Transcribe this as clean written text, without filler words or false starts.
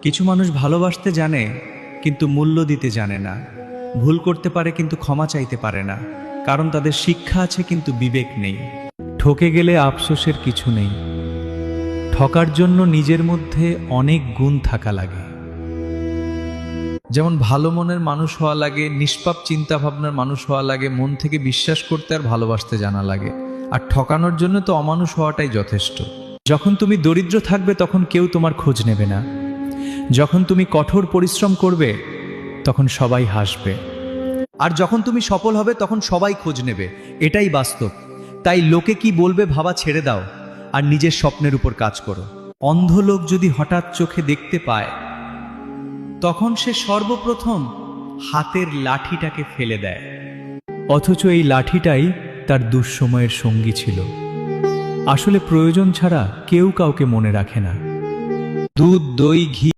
কিছু মানুষ ভালোবাসতে জানে কিন্তু মূল্য দিতে জানে না। ভুল করতে পারে কিন্তু ক্ষমা চাইতে পারে না, কারণ তাদের শিক্ষা আছে কিন্তু বিবেক নেই। ঠকে গেলে আফসোসের কিছু নেই, ঠকার জন্য নিজের মধ্যে অনেক গুণ থাকা লাগে। যেমন ভালো মনের মানুষ হওয়া লাগে, নিষ্পাপ চিন্তা ভাবনার মানুষ হওয়া লাগে, মন থেকে বিশ্বাস করতে আর ভালোবাসতে জানা লাগে। আর ঠকানোর জন্য তো অমানুষ হওয়াটাই যথেষ্ট। যখন তুমি দরিদ্র থাকবে তখন কেউ তোমার খোঁজ নেবে না, যখন তুমি কঠোর পরিশ্রম করবে তখন সবাই হাসবে, আর যখন তুমি সফল হবে তখন সবাই খোঁজ নেবে। এটাই বাস্তব। তাই লোকে কি বলবে ভাবা ছেড়ে দাও আর নিজের স্বপ্নের উপর কাজ করো। অন্ধ লোক যদি হঠাৎ চোখে দেখতে পায় তখন সে সর্বপ্রথম হাতের লাঠিটাকে ফেলে দেয়, অথচ এই লাঠিটাই তার দুঃসময়ের সঙ্গী ছিল। আসলে প্রয়োজন ছাড়া কেউ কাউকে মনে রাখে না। দুধ, দই, ঘি